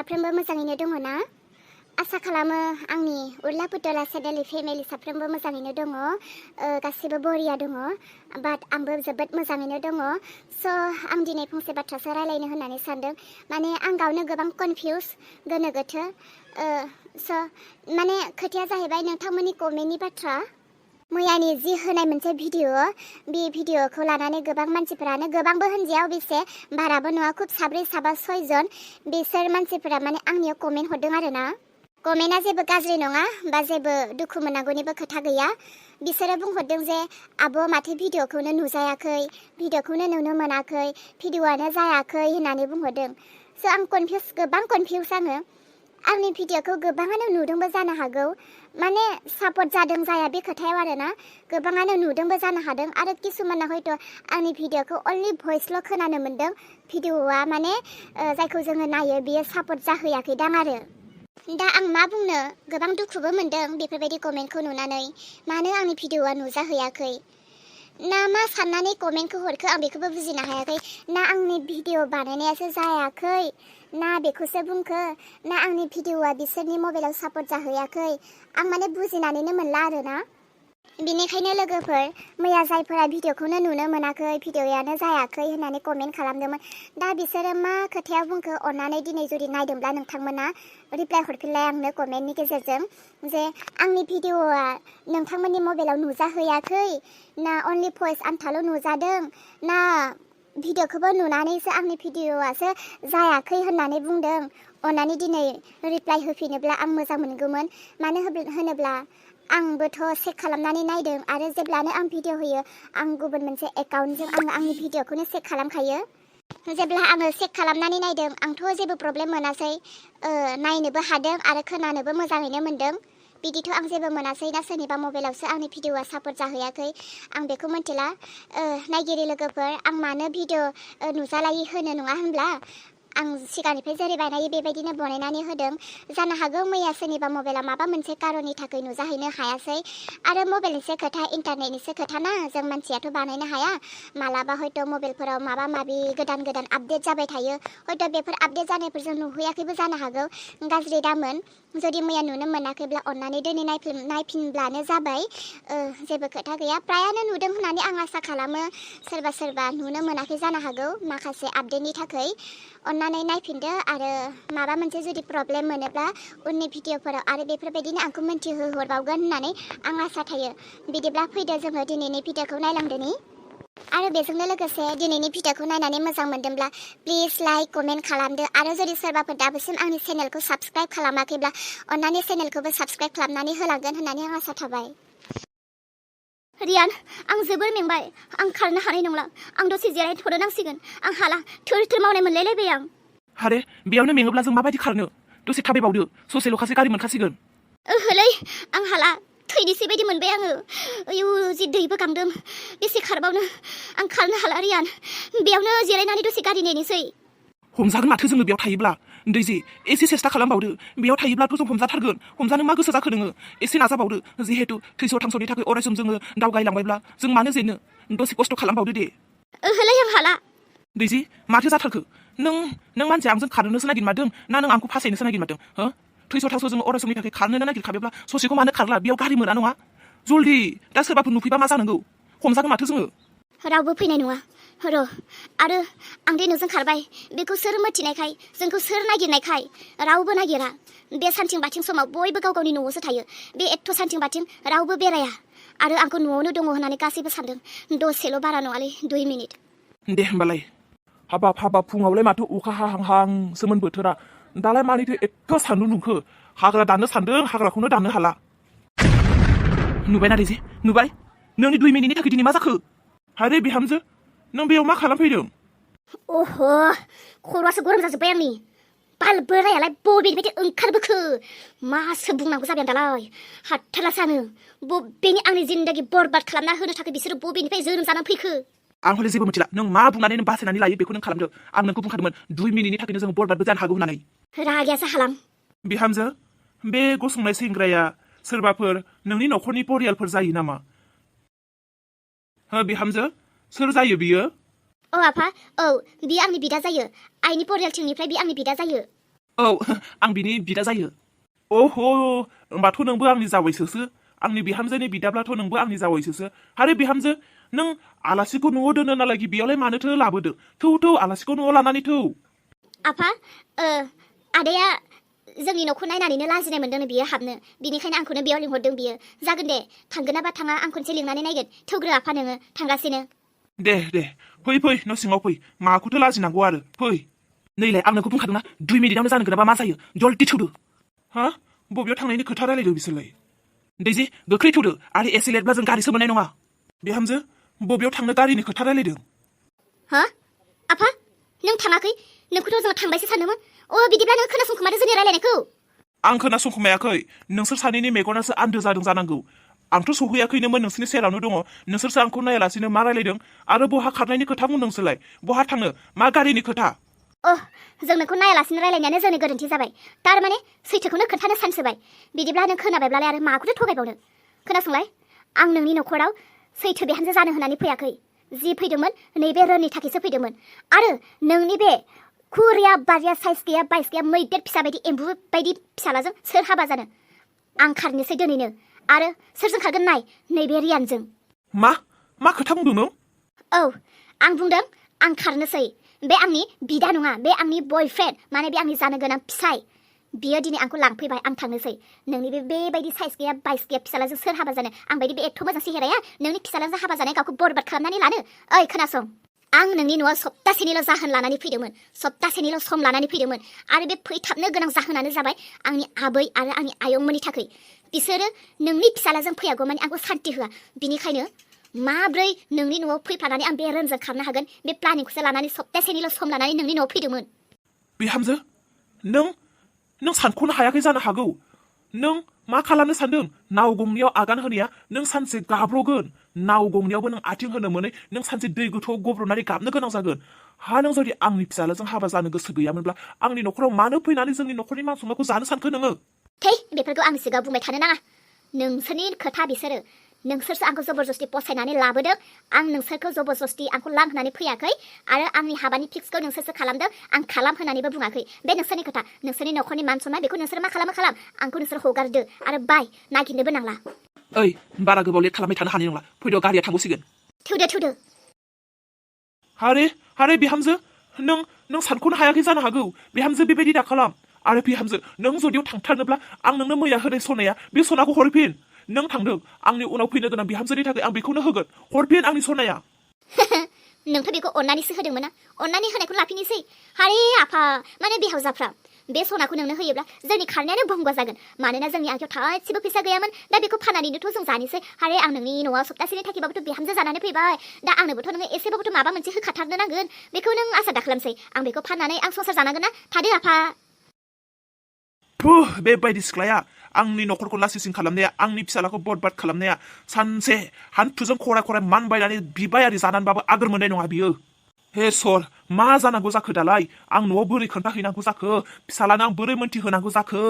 साफ्रोमबो मोजाङैनो दङ ना? आसा खालामो आंनि उर्ला पुतला सेडेलि फेमिलि साफ्रोमबो मोजाङैनो दङ। गासिबो बरिया दङ। बाट आंबो जोबोद मोजाङैनो दङ। स' आं दिनै फंसे बाथ्रासो रायलायनो होननानै सानदों। माने आं गावनो गोबां कनफिउस, गोनो गोथो। स' माने खोथाया जाहैबाय नोंथांमोननि कमेन्टनि बाथ्रा। मैयानि जि होनाय मोनसे भिडिअ, बे भिडिअखौ लानानै गोबां मानसिफोरानो, गोबांबो होनजाया अबेसे, बाराबो नङा, खुब साब्रै साबा सयजन बिसोर मानसिफोरा माने आंनियाव कमेन्ट हरदों आरोना। कमेन्टआ जेबो गाज्रि नङा बा जेबो दुखु मोननांगौनिबो खोथा गैया। बिसोरो बुंहरदों जे आब' माथो भिडिअखौनो नुजायाखै, भिडिअखौनो नुनो मोनाखै, भिडिअआनो जायाखै होननानै बुंहरदों। स' आं गोबां कनफिउस आङो। आंनि भिडिअखौ गोबाङानो नुदोंबो जानो हागौ। माने सापर्ट जादों जाया बे खोथायाव आरोना। गोबाङानो नुदोंबो जानो हादों आरो किसुमाना हयथ' आंनि भिडिअखौ अनलि भइसल' खोनानो मोन्दों। भिडिअआ माने जायखौ जोङो नायो बियो सापर्ट जाहैयाखैदां आरो। दा आं मा बुंनो, गोबां दुखुबो मोनदों बेफोरबायदि कमेन्टखौ नुनानै। मानो आंनि भिडिअआ नुजाहैयाखै ना मा साननानै कमेन्टखौ हरखो आं बेखौबो बुजिनो हायाखै। ना आंनि भिडिअ बानायनायासो जायाखै, ना बेखौसो बुंखो, ना आंनि भिडिअआ बिसोरनि मबाइलाव सापर्ट जाहैयाखै। आं माने बुजिनानैनो मोनला आरोना। बेनिखायनो लोगोफोर, मैया जायफोरा भिडिअखौनो नुनो मोनाखै, भिडिअआनो जायाखै होननानै कमेन्ट खालामदोंमोन, दा बिसोरो मा खोथायाव बुंखो अन्नानै दिनै जुदि नायदोंब्ला नोंथांमोना रिप्लाइ हरफिनलाय आंनो कमेन्टनि गेजेरजों जे आंनि भिडिअआ नोंथांमोननि मबाइलाव नुजाहैयाखै, ना अनलि भइस आन्थाल' नुजादों, ना भिडिअखौबो नुनानैसो आंनि भिडिअआसो जायाखै होननानै बुंदों। अन्नानै दिनै रिप्लाइ होफिनोब्ला आं मोजां मोनगौमोन। मानो होनोब्ला आंबोथ' चेक खालामनानै नायदों आरो जेब्लानो आं भिडिअ होयो आं गुबुन मोनसे एकाउन्टजों आंनि भिडिअखौनो चेक खालामखायो। जेब्ला आङो चेक खालामनानै नायदों आंथ' जेबो प्रब्लेम मोनासै। नायनोबो हादों आरो खोनानोबो मोजाङैनो मोन्दों। बिदिथ' आं जेबो मोनासै ना सोरनिबा मबाइलावसो आंनि भिडिअआ सापर्ट जाहैयाखै आं बेखौ मिन्थिला। नायगिरि लोगोफोर, आं मानो भिडिअ नुजालायि होनो नङा होनब्ला? आं सिगांनिफ्राय जेरै बानायो बेबायदिनो बनायनानै होदों। जानो हागौ मैया सोरनिबा मबाइला माबा मोनसे कारननि थाखाय नुजाहैनो हायासै। आरो मबाइलनिसो खोथा, इन्टारनेटनिसो खोथा ना, जों मानसियाथ' बानायनो हाया। मालाबा हयथ' मबाइलफोराव माबा माबि गोदान गोदान आपडेट जाबाय थायो। हयथ' बेफोर आपडेट जानायफोरजों नुहैयाखैबो जानो हागौ। गाज्रि दामोन। जुदि मैया नुनो मोनाखैब्ला अन्नानै दिनै नायफिनब्लानो जाबाय। जेबो खोथा गैया। फ्रायानो नुदों होननानै आं आसा खालामो। सोरबा सोरबा नुनो मोनाखै जानो हागौ माखासे आपडेटनि थाखाय। अन्नानै नायफिनदो आरो माबा मोनसे जुदि प्रब्लेम मोनोब्ला उननि भिडिअफोराव आरो बेफोरबायदिनो आंखौ मोनथिहोहरबावगोन होननानै आं आसा थायो। बिदिब्ला फैदो जोङो दिनैनि भिडिअखौ नायलांदोनि। आरो बेजोंनो लोगोसे दिनैनि भिडिअखौ नायनानै मोजां मोनदोंब्ला प्लिज लाइक, कमेन्ट खालामदो आरो जुदि सोरबाफोर दाबोसिम आंनि चेनेलखौ साबस्क्राइब खालामाखैब्ला अन्नानै चेनेलखौबो साबस्क्राइब खालामनानै होलांगोन होननानै आं आसा थाबाय। रियान, आं जोबोर मेंबाय। आं खारनो हानाय नंला। आं दसे जिरायथ'नो नांसिगोन। आं हाला, थोर थोर मावनाय मोनलायलायबाय आं। हारे, बेयावनो मेङोब्ला जों माबायदि खारनो? दसे थाबायबावदो, ससेल'खासै गारि मोनखासिगोन। ओहोलै, आं हाला, थैनोसै बायदि मोनबाय आङो। आयौ, जि दैबो गांदों। बेसे खारबावनो? आं खारनो हाला रियान। बेयावनो जिरायनानै दसे गारि नेनोसै। हमजागोन माथो जोङो बेयाव थायोब्ला। दैजि, एसे सेस्था खालामबावदो। बेयाव थायोब्लाथ' जों हमजाथारगोन। हमजानो मा गोसो जाखो नोङो? एसे नाजाबावदो। जिहेतु थैस' थांस'नि थाखाय अरायसम जोङो दावगायलांबायब्ला जों मानो जेननो? दसे खस्थ' खालामबावदो दे। ओहोलै, आं हाला। दैजि, माथो जाथारखो? नों मानसिया आंजों खारनोसो नागिरमारदों ना नों आंखौ फासायनोसो नागिरमारदों? हो? थैस' थांस' जोङो अरायसमनि थाखाय खारनोनो नागिरखाबायब्ला ससेखौ मानो खारला? बेयाव गारि मोना नङा? जल्दि, दा सोरबाफोर नुफैबा मा जानांगौ? हमजागोन माथो जोङो। रावबो फैनाय नङा। र' आरो आं दे नोंजों खारबाय। बेखौ सोर मिथिनायखाय, जोंखौ सोर नागिरनायखाय? रावबो नागिरा। बे सानथिं बाथिं समाव बयबो गाव गावनि न'आवसो थायो। बे एथ' सानथिं बाथिं रावबो बेराया। आरो आंखौ न'आवनो दङ होननानै गासैबो सानदों। दसेल' बारा नङालै, 2 मिनिट। दे होमबालाय। हाबाब फुङावलाय माथो अखा हाहांहांसोमोन बोथोरा। दालाय मानिथो एथ' सान्दुं दुंखो? हाग्रा दाननो सान्दों, हाग्राखौनो दाननो हाला। नुबायना दैजि? नुबाय? नोंनि 2 मिनिटनि थाखाय दिनै मा जाखो? हारे बिहामजो, नों बेयाव मा खालामफैदों? अह, खर'आसो गरम जाजोब्बाय आंनि। बाल बोरायालाय बबेनिफ्राय ओंखारबोखो? मासो बुंनांगौ जाबाय आं दालाय? हाथारलासो आङो। बबेनि आंनि जिन्दगि बरबाद खालामना होनो थाखाय बिसोरो बबेनिफ्राय जोनोम जानानै फैखो? आं हले जेबो मिथिला। नों मा बुंनानै नों बासायनानै लायो बेखौ नों खालामदो। आं नोंखौ बुंखादोंमोन 2 मिनिटनि थाखायनो जों बरबादबो जानो हागौ होननानै। रागायासो हालां। बिहामजो, बे गसंनाय सेंग्राया सोरबाफोर नोंनि न'खरनि परियालफोर जायो नामा? हो बिहामजो, सोर जायो बियो? आफा, औ, बियो आंनि बिदा जायो। आइनि परियालथिंनिफ्राय बियो आंनि बिदा जायो। औ आं बिनि बिदा जायो अह होमबाथ' नोंबो आंनि जावैसोसो आंनि बिहामजोनि बिदाब्लाथ' नोंबो आंनि जावैसोसो आरो बिहामजो नों आलासिखौ न'आव दोनो नालाय गिबियावलाय मानोथो लाबोदो थौ आलासिखौ न'आव लानानै थौ आफा आदाया जोंनि न'खौ नायनानैनो लाजिनाय मोनदोंनो बियो हाबनो बिनिखायनो आंखौनो बेयाव लिंहरदों बियो जागोन दे थांगोन ना बा थाङा आं खनसे लिंनानै नायगोन थौग्रो आफा नोङो थांगासिनो दे फै न' सिङाव फै माखौथो लाजिनांगौ आरो फै नैलाय आं नोंखौ बुंखादोंना 2 मिनिटावनो जानो गोनांबा मा जायो जल्दि थौदो हा बबेयाव थांनायनि खोथा रायलायदो बिसोरलाय दैजि गोख्रै थौदो आरो एसे लेटब्ला जों गारिसो मोननाय नङा बिहामजो बबेयाव थांनो गारिनि खोथा रायलायदों हा आफा नों थाङाखै नोंखौथ' जों थांबायसो सानदोंमोन बिदिब्ला नों खोनासंखोमादो जोंनि रायलायनायखौ आं खोनासंखोमायाखै नोंसोर सानैनि मेगनासो आन्दो जादों जानांगौ आंथ' सहैयाखैनोमोन नोंसोरनि सेरावनो दङ नोंसोरसो आंखौ नायालासिनो मा रायलायदों आरो बहा खारनायनि खोथा बुंदोंसोलाय बहा थांनो मा गारिनि खोथा जों नोंखौ नायालासिनो रायलायनायानो जोंनि गोरोन्थि जाबाय थारमाने सैथोखौनो खोन्थानो सानसोबाय बिदिब्ला नों खोनाबायब्लालाय आरो माखौथो थगायबावनो खोनासंलाय आं नोंनि न'खराव सैथो बिहामजो जानो होननानै फैयाखै जि फैदोंमोन नैबे रोननि थाखायसो फैदोंमोन आरो नोंनि बे खुरिया बारिया साइज गैया बाइस गैया मैदेर फिसा बायदि एम्बु बायदि फिसालाजों सोर हाबा जानो आं खारनोसै दिनैनो आरो सोरजों खारगोन नाय नैबे रियानजों मा खोथा बुंदों नों आं बुंदों आं खारनोसै बे आंनि बिदा नङा बे आंनि बयफ्रेन्ड माने बे आंनि जानो गोनां फिसाय बियो दिनै आंखौ लांफैबाय आं थांनोसै नोंनि बेबायदि साइज गैया बाइस गैया फिसालाजों सोर हाबा जानो आं बायदि बे एथ' मोजां सेहेराया नोंनि फिसालाजों हाबा जानाय गावखौ बरबाद खालामनानै लानो ओइ खोनासं आं नोंनि न'आव सप्तासेनिल' जाहोन लानानै फैदोंमोन सप्तासेनिल' सम लानानै फैदोंमोन आरो बे फैथाबनो गोनां जाहोनानो जाबाय आंनि आबै आरो आंनि आयंमोननि थाखाय बिसोरो नोंनि फिसालाजों फैयागौ माने आंखौ सान्ति होआ बिनिखायनो माब्रै नोंनि न'आव फैफानानै आं बे रोनजों खारनो हागोन बे प्लानिंखौसो लानानै सप्तासेनिल' सम लानानै नोंनि न'आव फैदोंमोन बिहामजो नों सानख'नो हायाखै जानो हागौ नों मा खालामनो सानदों नाव गंनैयाव आगान होनाया नों सानसे गाब्र'गोन नाव गंनैयावबो नों आथिं होनो मोनै नों सानसे दै गोथौआव गब्र'नानै गाबनो गोनां जागोन नों जुदि आंनि फिसालाजों हाबा जानो गोसो गैयामोनब्ला आंनि न'खराव मानो फैनानै जोंनि न'खरनि मान सन्मानखौ जानो सानखो नोङो बेफोरखौ आंनि सिगाङाव बुंबाय थानो नाङा नोंसोरनि खोथा बिसोरो नोंसोरसो आंखौ जबरदस्ति पसायनानै लाबोदों आं नोंसोरखौ जबरदस्ति आंखौ लांहोनानै फैयाखै आरो आंनि हाबानि फिक्सखौ नोंसोरसो खालामदों आं खालामहोनानैबो बुङाखै बे नोंसोरनि खोथा नोंसोरनि न'खरनि मान सन्मान बेखौ नोंसोर मा खालामो खालाम आंखौ नोंसोर हगारदो आरो बाय नागिरनोबो नांला ओइ बारा गोबाव लेट खालामबाय थानो हानाय नंला फैद' गारिया थांगौसिगोन थौदो हारे बिहामजो नों सानख'नो हायाखै जानो हागौ बिहामजो बेबायदि दा खालाम आरो बिहामजो नों जुदियाव थांथारनोब्ला आं नोंनो मैया होनाय सनाया बे सनाखौ हरफिन नों थांदों आंनि उनाव फैनो गोनां बिहामजोनि थाखाय आं बेखौनो होगोन हरफिन आंनि सनाया नोंथ' बेखौ अननानैसो होदोंमोन ना अननानै होनायखौ लाफिनोसै हारे आफा माने बिहावजाफ्रा बे सनाखौ नोंनो होयोब्ला जोंनि खारनायानो भंग जागोन मानोना जोंनि आखायाव थाइसेबो फैसा गैयामोन दा बेखौ फाननानैनोथ' जों जानोसै हारे आं नोंनि न'आव सप्तासेनि थाखायबाबोथ' बिहामजो जानानै फैबाय दा आंनोबोथ' नोङो एसेबाबोथ' माबा मोनसे होखाथारनो नांगोन बेखौ नों आसा दाखालामसै आं बेखौ फाननानै आं संसार जानांगोन ना थादो आफा बेबायदि सिख्लाया आंनि न'खरखौ लासिंसिं खालामनाया आंनि फिसालाखौ बरबाद खालामनाया सानसे हान्थुजों खराय मानबायनानै बिबायारि जानानैबाबो आगोर मोननाय नङा बियो हे सर मा जानांगौ जाखो दालाय आं न'आव बोरै खोन्थाहैनांगौ जाखो फिसालानो आं बोरै मोन्थिहोनांगौ जाखो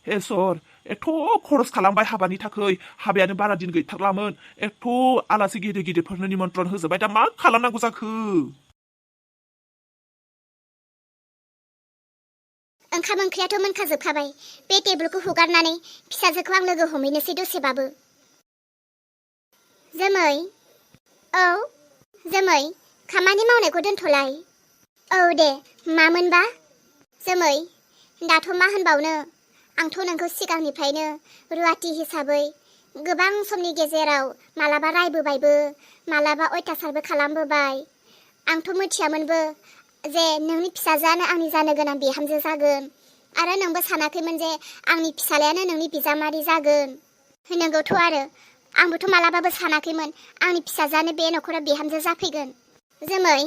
हे सर एथ' खरस खालामबाय हाबानि थाखाय हाबायानो बारा दिन गैथारलामोन एथ' आलासि गिदिरफोरनो निमन्त्रन होजोबबाय दा मा खालामनांगौ जाखो ओंखाम ओंख्रियाथ' मोनखाजोबखाबाय बे टेबोलखौ हगारनानै फिसाजोखौ आं लोगो हमहैनोसै दसेबाबो जोमै जोमै खामानि मावनायखौ दोनथ'लाय दे मामोनबा जोमै दाथ' मा होनबावनो आंथ' नोंखौ सिगांनिफ्रायनो रुवाथि हिसाबै गोबां समनि गेजेराव मालाबा रायबोबायबो मालाबा अयथासारबो खालामबोबाय आंथ' मिथियामोनबो जे नोंनि फिसाजोआनो आंनि जानो गोनां बिहामजो जागोन आरो नोंबो सानाखैमोन जे आंनि फिसालायानो नोंनि बिजामादै जागोन नोंगौथ' आरो आंबोथ' मालाबाबो सानाखैमोन आंनि फिसाजोआनो बे न'खराव बिहामजो जाफैगोन जोमै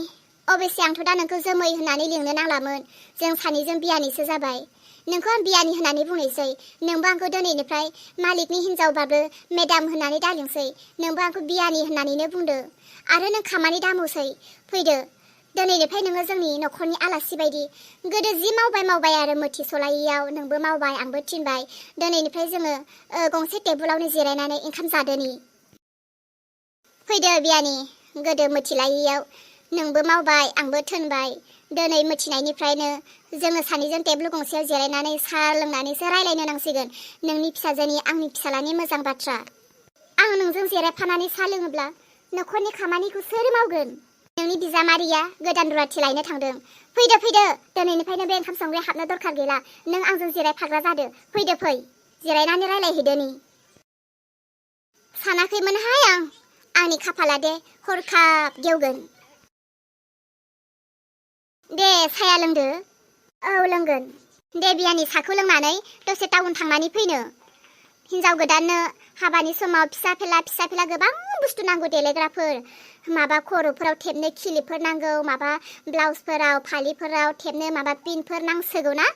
अबयसे आंथ' दा नोंखौ जोमै होननानै लिंनो नांलामोन जों सानैजों बियानिसो जाबाय नोंखौ आं बियानि होननानै बुंनोसै नोंबो आंखौ दिनैनिफ्राय मालिकनि हिन्जावबाबो मेडाम होननानै दालिंसै नोंबो आंखौ बियानि होननानैनो बुंदो आरो नों खामानि दामावसै फैदो दिनैनिफ्राय नोङो जोंनि न'खरनि आलासि बायदि गोदो जि मावबाय आरो मोथिसलायैयाव नोंबो मावबाय आंबो थिनबाय दिनैनिफ्राय जोङो गंसे टेबोलावनो जिरायनानै ओंखाम जादोनि फैदो बियानि गोदो मोथिलायैयाव नोंबो मावबाय आंबो थोनबाय दिनै मिथिनायनिफ्रायनो जोङो सानैजों टेबोल गंसेयाव जिरायनानै साहा लोंनानैसो रायलायनो नांसिगोन नोंनि फिसाजोनि आंनि फिसालानि मोजां बाथ्रा आं नोंजों जिरायफानानै साहा लोङोब्ला न'खरनि खामानिखौ सोर मावगोन नोंनि बिजामादैया गोदान रुवाथि लायनो थांदों फैदो दिनैनिफ्रायनो बे ओंखाम संग्राया हाबनो दरखार गैला नों आंजों जिरायफाग्रा जादो फै जिरायनानै रायलायहैदोनि सानाखैमोनहाय आंनि खाफाला दे हरखाब गेवगोन दे साया लोंदो औ लोंगोन दे बियानि साखौ लोंनानै दसे टाउन थांनानै फैनो हिन्जाव गोदाननो हाबानि समाव फिसा फेला गोबां बुस्थु नांगौ देलायग्राफोर माबा खर'फोराव थेबनो खिलिपफोर नांगौ माबा ब्लाउसफोराव फालिफोराव थेबनो माबा पिनफोर नांसोगौ ना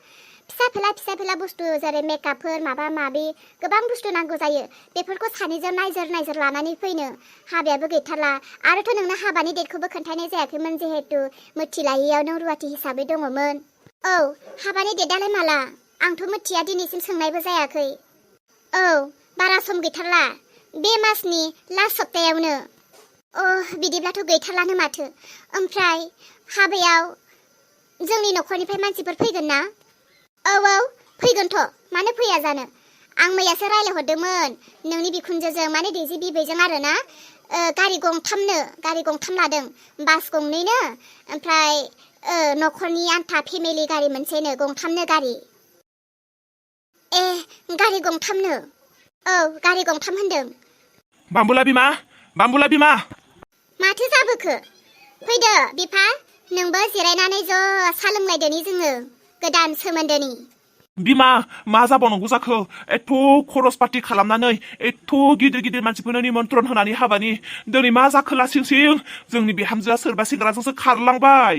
फिसा फेला बुस्थु जेरै मेकआपफोर माबा माबि गोबां बुस्थु नांगौ जायो बेफोरखौ सानैजों नायजोर लानानै फैनो हाबायाबो गैथारला आरोथ' नोंनो हाबानि डेटखौबो खोन्थानाय जायाखैमोन जिहेतु मिथिलायैयाव नों रुवाथि हिसाबै दङमोन औ हाबानि डेटआलाय माला आंथ' मिथिया दिनैसिम सोंनायबो जायाखै औ बारा सम गैथारला बे मासनि लास्ट सप्तायावनो बिदिब्लाथ' गैथारलानो माथो ओमफ्राय हाबायाव जोंनि न'खरनिफ्राय मानसिफोर फैगोन ना औ फैगोनथ' मानो फैया जानो आं मैयासो रायलायहरदोंमोन नोंनि बिखुनजोजों माने दैजि बिबैजों आरोना गारि गंथाम लादों बास गंनैनो ओमफ्राय न'खरनि आन्था फेमिलि गारि मोनसेनो गंथामनो गारि गारि गंथामनो औ गारि गंथाम होनदों बाम्बुला बिमा माथो जाबोखो फैदो बिफा नोंबो जिरायनानै ज' सा लोंलायदोनि जोङो गोदान सोमोन्दोनि बिमा मा जाबावनांगौ जाखो एथ' खरस पार्टि खालामनानै एथ' गिदिर मानसिफोरनो निमन्त्रण होनानै हाबानि दिनै मा जाखो लासिं जोंनि बिहामजोआ सोरबा सेंग्राजोंसो खारलांबाय